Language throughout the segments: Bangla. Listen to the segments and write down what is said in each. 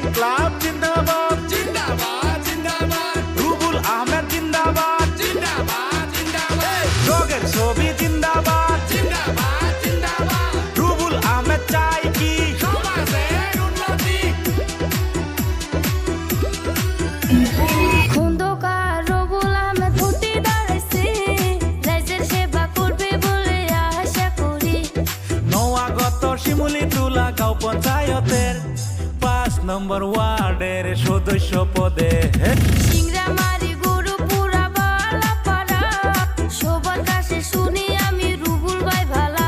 ইনকলাব জিন্দাবাদ জিন্দাবাদ জিন্দাবাদ রুবুল আহমেদ জিন্দাবাদ জিন্দাবাদ জিন্দাবাদ যোগের ছবি জিন্দাবাদ জিন্দাবাদ জিন্দাবাদ রুবুল আহমেদ চাই কি সমাজের উন্নতি খন্দকার রুবুল আহমেদ ভোটে দাঁড়াইছে, রাইজের সেবা করবে বলে আশা করি। নওয়াগত শিমুলিতুলা গাঁও পঞ্চায়েতের ৫ নম্বর ওয়ার্ডের সদস্য পদে সিংড়ামারি গরুপুরা বালাপাড়া, সবার কাছে শুনি আমি রুবুল ভাই ভালা।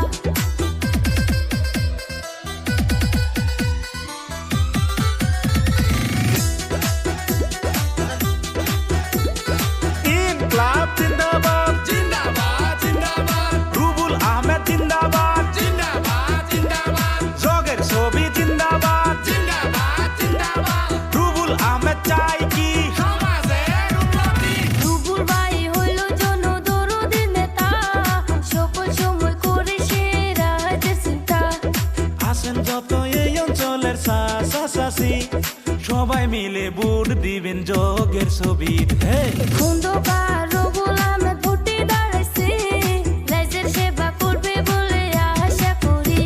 ইনকলাব জিন্দাবাদ জিন্দাবাদ জিন্দাবাদ রুবুল আহমেদ জিন্দাবাদ জিন্দাবাদ জিন্দাবাদ যোগের ছবি জিন্দাবাদ জিন্দাবাদ জিন্দাবাদ রুবুল আহমেদ চাই কি সমাজের উন্নতি রুবুল ভাই হইল জনদরদির নেতা, সকল সময় করে সে রাজ্যের চিন্তা। আছেন যত এই অঞ্চলের চাচি সবাই মিলে ভোট দিবেন যোগের ছবি খন্দকার রুবুল আহমেদ ভোটে দাঁড়াইছে, রাইজের সেবা করবে বলে আশা করি।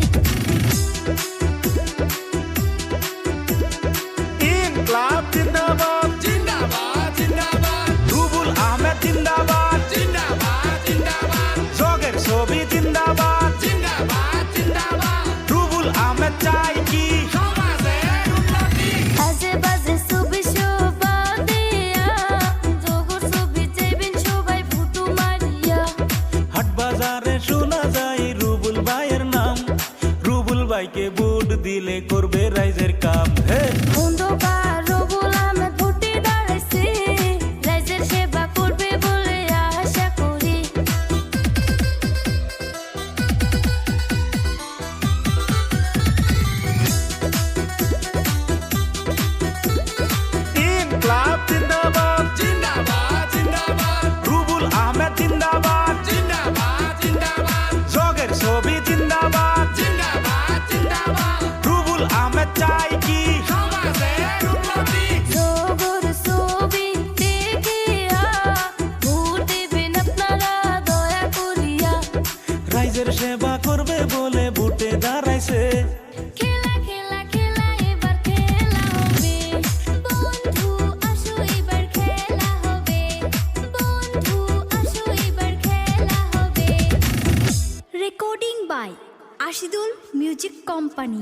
ইনকলাব জিন্দাবাদ জিন্দাবাদ জিন্দাবাদ রুবুল আহমেদ জিন্দাবাদ জিন্দাবাদ জিন্দাবাদ যোগের ছবি জিন্দাবাদ জিন্দাবাদ জিন্দাবাদ রুবুল আহমেদ চাই কি সমাজের উন্নতি আজে বাজে ছবি শোভা দিয়া, জগৎ ছবি চাইবেন সবাই ফুটু মারিয়া। হাট বাজারে শোনা যায় রুবুল ভাইয়ের নাম, রুবুল ভাইকে ভোট দিলে করবে রাইজের কাম খন্দকার রুবুল আহমেদ ভোটে দাঁড়াইছে, রাইজের সেবা করবে বলে আশা করি। ইনকলাব জিন্দাবাদ জিন্দাবাদ জিন্দাবাদ রুবুল আহমেদ জিন্দাবাদ জিন্দাবাদ জিন্দাবাদ যোগের ছবি জিন্দাবাদ জিন্দাবাদ জিন্দাবাদ রুবুল আহমেদ চাই কি সমাজের উন্নতি জগৎ ছবি দেখিয়া ভোট দেবেন আপনারা দয়া করিয়া। রাইজের সেবা করবে বলে ভোটে দাঁড়াইছে খেলা খেলা খেলা এবার খেলা হবে, বন্ধু আসো এবার খেলা হবে, বন্ধু আসো এবার খেলা হবে। Recording by Ashidul music company.